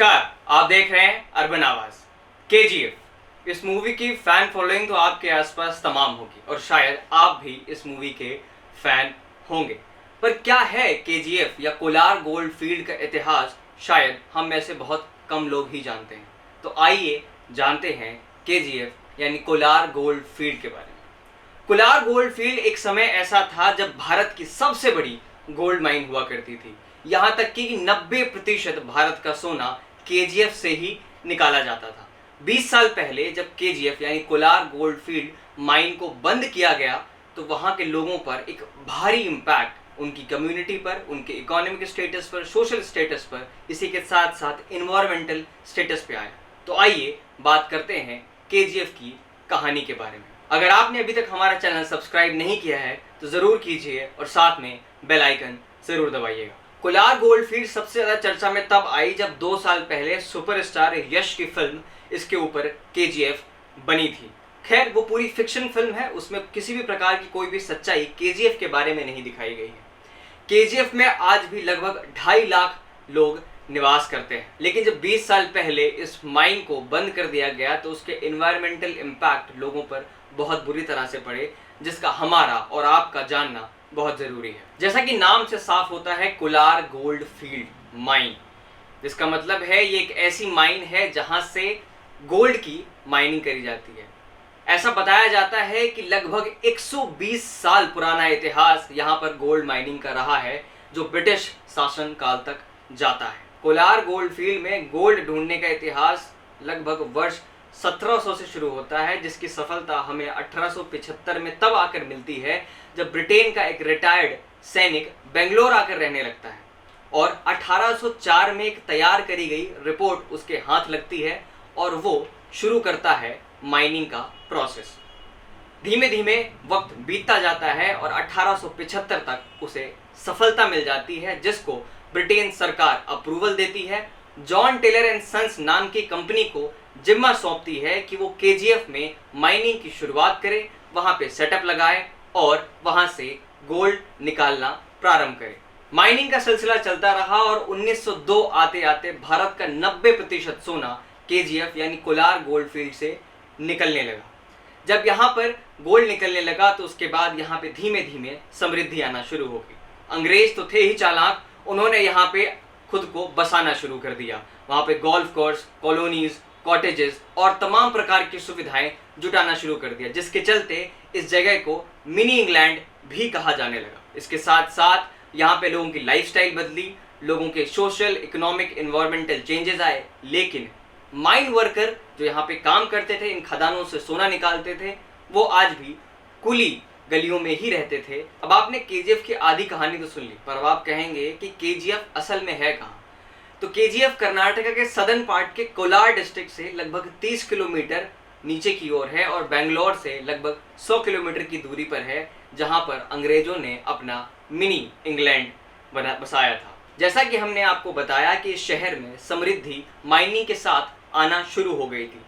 नमस्कार, आप देख रहे हैं अर्बन आवाज। केजीएफ इस मूवी की फैन फॉलोइंग तो आपके आसपास तमाम होगी और शायद आप भी इस मूवी के फैन होंगे। पर क्या है केजीएफ या कोलार गोल्ड फील्ड का इतिहास, शायद हम में से बहुत कम लोग ही जानते हैं। तो आइए जानते हैं केजीएफ यानी कोलार गोल्ड फील्ड के बारे में। कोलार गोल्ड फील्ड एक समय ऐसा था जब भारत की सबसे बड़ी गोल्ड माइन हुआ करती थी। यहाँ तक कि 90% भारत का सोना केजीएफ से ही निकाला जाता था। 20 साल पहले जब केजीएफ यानी कोलार गोल्ड फील्ड माइन को बंद किया गया तो वहाँ के लोगों पर एक भारी इम्पैक्ट, उनकी कम्युनिटी पर, उनके इकोनॉमिक स्टेटस पर, सोशल स्टेटस पर, इसी के साथ साथ इन्वायरमेंटल स्टेटस पे आया। तो आइए बात करते हैं केजीएफ की कहानी के बारे में। अगर आपने अभी तक हमारा चैनल सब्सक्राइब नहीं किया है तो ज़रूर कीजिए और साथ में बेल आइकन ज़रूर दबाइएगा। कोलार गोल्ड फील्ड सबसे ज़्यादा चर्चा में तब आई जब 2 साल पहले सुपरस्टार यश की फिल्म इसके ऊपर केजीएफ बनी थी। खैर, वो पूरी फिक्शन फिल्म है, उसमें किसी भी प्रकार की कोई भी सच्चाई केजीएफ के बारे में नहीं दिखाई गई है। केजीएफ में आज भी लगभग 2.5 लाख लोग निवास करते हैं, लेकिन जब 20 साल पहले इस माइन को बंद कर दिया गया तो उसके एनवायरमेंटल इम्पैक्ट लोगों पर बहुत बुरी तरह से पड़े, जिसका हमारा और आपका जानना बहुत ज़रूरी है। जैसा कि नाम से साफ होता है, कोलार गोल्ड फील्ड माइन, जिसका मतलब है ये एक ऐसी माइन है जहां से गोल्ड की माइनिंग करी जाती है। ऐसा बताया जाता है कि लगभग 120 साल पुराना इतिहास यहाँ पर गोल्ड माइनिंग का रहा है, जो ब्रिटिश शासन काल तक जाता है। कोलार गोल्ड फील्ड में गोल्ड ढूंढने का इतिहास लगभग वर्ष 1700 से शुरू होता है, जिसकी सफलता हमें 1875 में तब आकर मिलती है जब ब्रिटेन का एक रिटायर्ड सैनिक बेंगलोर आकर रहने लगता है और 1804 में एक तैयार करी गई रिपोर्ट उसके हाथ लगती है और वो शुरू करता है माइनिंग का प्रोसेस। धीमे धीमे वक्त बीतता जाता है और 1875 तक उसे सफलता मिल जाती है, जिसको ब्रिटेन सरकार अप्रूवल देती है। जॉन टेलर एंड सन्स नाम की कंपनी को जिम्मा सौंपती है कि वो केजीएफ में माइनिंग की शुरुआत करे, वहां पे सेटअप लगाए और वहां से गोल्ड निकालना प्रारंभ करे। माइनिंग का सिलसिला चलता रहा और 1902 आते आते भारत का 90% सोना केजीएफ यानी कोलार गोल्ड फील्ड से निकलने लगा। जब यहाँ पर गोल्ड निकलने लगा तो उसके बाद यहाँ पे धीमे धीमे समृद्धि आना शुरू हो गई। अंग्रेज तो थे ही चालाक, उन्होंने यहाँ पे खुद को बसाना शुरू कर दिया। वहाँ पे गोल्फ कोर्स, कॉलोनीज, कॉटेजेस और तमाम प्रकार की सुविधाएं जुटाना शुरू कर दिया, जिसके चलते इस जगह को मिनी इंग्लैंड भी कहा जाने लगा। इसके साथ साथ यहाँ पे लोगों की लाइफस्टाइल बदली, लोगों के सोशल, इकोनॉमिक, इन्वायरमेंटल चेंजेस आए, लेकिन माइन वर्कर जो यहाँ पे काम करते थे, इन खदानों से सोना निकालते थे, वो आज भी कुली गलियों में ही रहते थे। अब आपने केजीएफ की आधी कहानी तो सुन ली, पर अब आप कहेंगे कि केजीएफ असल में है कहाँ? तो केजीएफ कर्नाटका के सदर्न पार्ट के कोलार डिस्ट्रिक्ट से लगभग 30 किलोमीटर नीचे की ओर है और बेंगलोर से लगभग 100 किलोमीटर की दूरी पर है, जहां पर अंग्रेजों ने अपना मिनी इंग्लैंड बसाया था। जैसा कि हमने आपको बताया कि इस शहर में समृद्धि माइनिंग के साथ आना शुरू हो गई थी।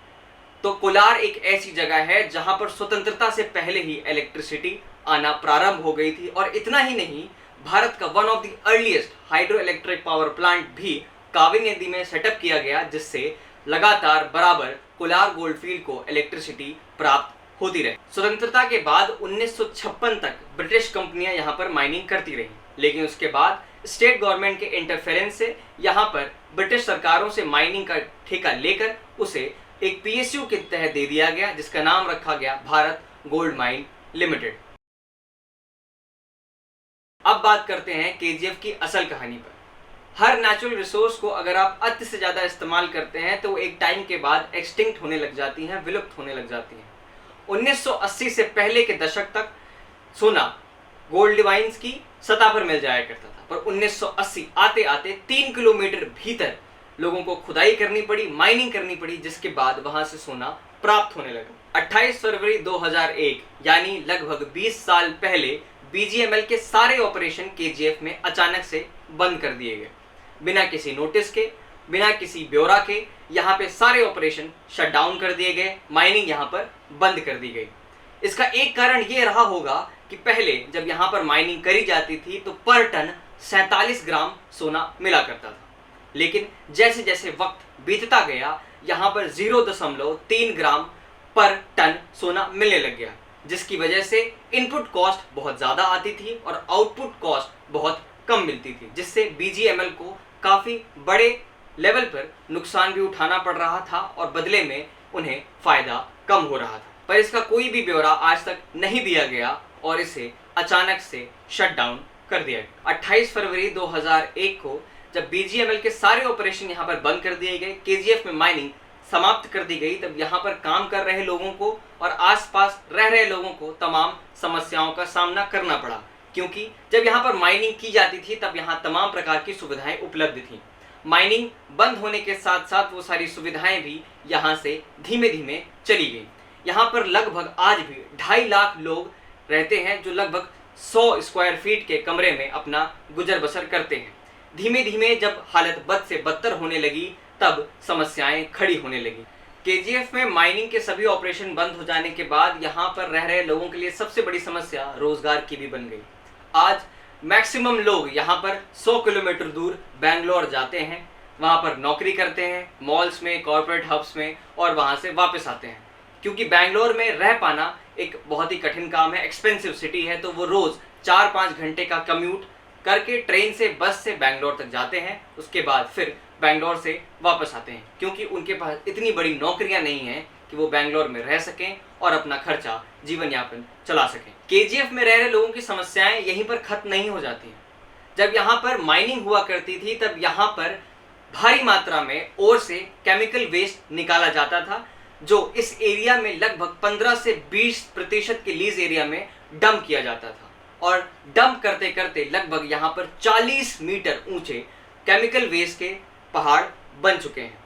तो कोलार एक ऐसी जगह है जहां पर स्वतंत्रता से पहले ही इलेक्ट्रिसिटी आना प्रारंभ हो गई थी, और इतना ही नहीं, भारत का one of the earliest hydro electric power plant भी कावेरी नदी में सेटअप किया गया, जिससे लगातार बराबर कोलार गोल्ड फील्ड को इलेक्ट्रिसिटी प्राप्त होती रही। स्वतंत्रता के बाद 1956 तक ब्रिटिश कंपनियां यहां पर माइनिंग करती रही, लेकिन उसके बाद स्टेट गवर्नमेंट के इंटरफेरेंस से यहां पर ब्रिटिश सरकारों से माइनिंग का ठेका लेकर उसे एक पीएसयू के तहत दे दिया गया, जिसका नाम रखा गया भारत गोल्ड माइन लिमिटेड। अब बात करते हैं केजीएफ की असल कहानी पर। हर नेचुरल रिसोर्स को अगर आप अति से ज़्यादा इस्तेमाल करते हैं तो वो एक टाइम के बाद एक्सटिंक्ट होने लग जाती हैं, विलुप्त होने लग जाती हैं। 1980 से पहले के दशक तक सोना गोल्ड माइंस की सतह पर मिल जाया करता था, पर 1980 आते आते 3 किलोमीटर भीतर लोगों को खुदाई करनी पड़ी, माइनिंग करनी पड़ी, जिसके बाद वहां से सोना प्राप्त होने लगा। 28 फरवरी 2001 यानी लगभग 20 साल पहले बीजीएमएल के सारे ऑपरेशन केजीएफ में अचानक से बंद कर दिए गए। बिना किसी नोटिस के, बिना किसी ब्यौरा के यहाँ पे सारे ऑपरेशन शट डाउन कर दिए गए, माइनिंग यहाँ पर बंद कर दी गई। इसका एक कारण ये रहा होगा कि पहले जब यहाँ पर माइनिंग करी जाती थी तो पर टन 47 ग्राम सोना मिला करता था, लेकिन जैसे जैसे वक्त बीतता गया यहाँ पर 0.3 ग्राम पर टन सोना मिलने लग गया, जिसकी वजह से इनपुट कॉस्ट बहुत ज़्यादा आती थी और आउटपुट कॉस्ट बहुत कम मिलती थी, जिससे बीजीएमएल को काफ़ी बड़े लेवल पर नुकसान भी उठाना पड़ रहा था और बदले में उन्हें फ़ायदा कम हो रहा था। पर इसका कोई भी ब्यौरा आज तक नहीं दिया गया और इसे अचानक से शट डाउन कर दिया गया। 28 फरवरी 2001 को जब बीजीएमएल के सारे ऑपरेशन यहाँ पर बंद कर दिए गए, केजीएफ में माइनिंग समाप्त कर दी गई, तब यहाँ पर काम कर रहे लोगों को और आसपास रह रहे लोगों को तमाम समस्याओं का सामना करना पड़ा, क्योंकि जब यहाँ पर माइनिंग की जाती थी तब यहाँ तमाम प्रकार की सुविधाएं उपलब्ध थीं। माइनिंग बंद होने के साथ साथ वो सारी सुविधाएं भी यहाँ से धीमे धीमे चली गई। यहाँ पर लगभग आज भी 2.5 लाख लोग रहते हैं जो लगभग 100 स्क्वायर फीट के कमरे में अपना गुजर बसर करते हैं। धीमे धीमे जब हालत बद से बदतर होने लगी तब समस्याएं खड़ी होने लगी। केजीएफ में माइनिंग के सभी ऑपरेशन बंद हो जाने के बाद यहाँ पर रह रहे लोगों के लिए सबसे बड़ी समस्या रोजगार की भी बन गई। आज मैक्सिमम लोग यहाँ पर 100 किलोमीटर दूर बेंगलोर जाते हैं, वहाँ पर नौकरी करते हैं, मॉल्स में, कॉर्पोरेट हब्स में, और वहाँ से वापस आते हैं, क्योंकि बेंगलोर में रह पाना एक बहुत ही कठिन काम है, एक्सपेंसिव सिटी है। तो वो रोज़ 4-5 घंटे का कम्यूट करके ट्रेन से, बस से बेंगलोर तक जाते हैं, उसके बाद फिर बेंगलोर से वापस आते हैं, क्योंकि उनके पास इतनी बड़ी नौकरियां नहीं हैं कि वो बेंगलोर में रह सकें और अपना खर्चा, जीवन यापन चला सकें। केजीएफ में रह रहे लोगों की समस्याएं यहीं पर खत्म नहीं हो जाती हैं। जब यहाँ पर माइनिंग हुआ करती थी तब यहाँ पर भारी मात्रा में ओर से केमिकल वेस्ट निकाला जाता था, जो इस एरिया में लगभग 15 से 20% के लीज एरिया में डंप किया जाता था, और डंप करते करते लगभग यहाँ पर 40 मीटर ऊंचे केमिकल वेस्ट के पहाड़ बन चुके हैं।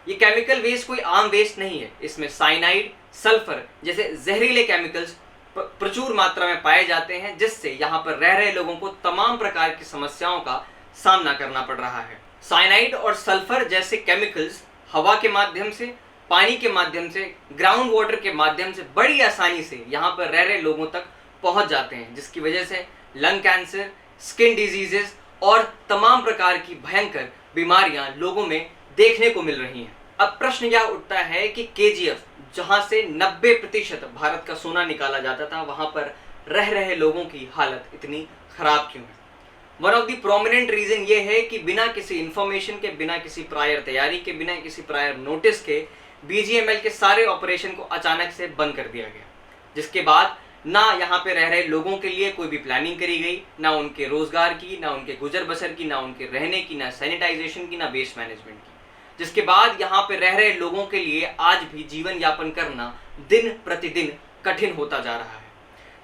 ये केमिकल वेस्ट कोई आम वेस्ट नहीं है, इसमें साइनाइड, सल्फर जैसे जहरीले केमिकल्स प्रचुर मात्रा में पाए जाते हैं, जिससे यहाँ पर रह रहे लोगों को तमाम प्रकार की समस्याओं का सामना करना पड़ रहा है। साइनाइड और सल्फर जैसे केमिकल्स हवा के माध्यम से, पानी के माध्यम से, ग्राउंड वाटर के माध्यम से बड़ी आसानी से यहाँ पर रह रहे लोगों तक पहुँच जाते हैं, जिसकी वजह से लंग कैंसर, स्किन डिजीजेस और तमाम प्रकार की भयंकर बीमारियां लोगों में देखने को मिल रही हैं। अब प्रश्न यह उठता है कि केजीएफ, जहां से 90% भारत का सोना निकाला जाता था, वहां पर रह रहे लोगों की हालत इतनी खराब क्यों है? One of the prominent reason ये है कि बिना किसी इंफॉर्मेशन के, बिना किसी प्रायर तैयारी के, बिना किसी प्रायर नोटिस के बीजीएमएल के सारे ऑपरेशन को अचानक से बंद कर दिया गया, जिसके बाद ना यहाँ पे रह रहे लोगों के लिए कोई भी प्लानिंग करी गई, ना उनके रोजगार की, ना उनके गुजर बसर की, ना उनके रहने की, ना सैनिटाइजेशन की, ना वेस्ट मैनेजमेंट की, जिसके बाद यहाँ पे रह रहे लोगों के लिए आज भी जीवन यापन करना दिन प्रतिदिन कठिन होता जा रहा है,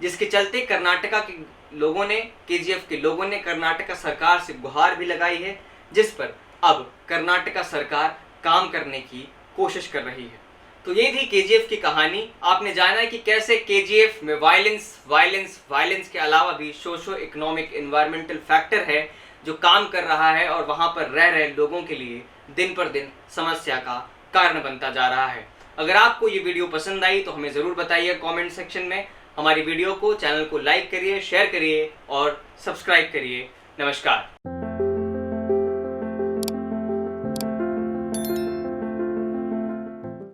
जिसके चलते कर्नाटका के लोगों ने, केजीएफ के लोगों ने कर्नाटका सरकार से गुहार भी लगाई है, जिस पर अब कर्नाटका सरकार काम करने की कोशिश कर रही है। तो ये थी केजीएफ की कहानी। आपने जाना कि कैसे केजीएफ में वायलेंस के अलावा भी सोशो इकोनॉमिक एनवायरमेंटल फैक्टर है जो काम कर रहा है और वहाँ पर रह रहे लोगों के लिए दिन पर दिन समस्या का कारण बनता जा रहा है। अगर आपको ये वीडियो पसंद आई तो हमें ज़रूर बताइए कमेंट सेक्शन में। हमारी वीडियो को, चैनल को लाइक करिए, शेयर करिए और सब्सक्राइब करिए। नमस्कार।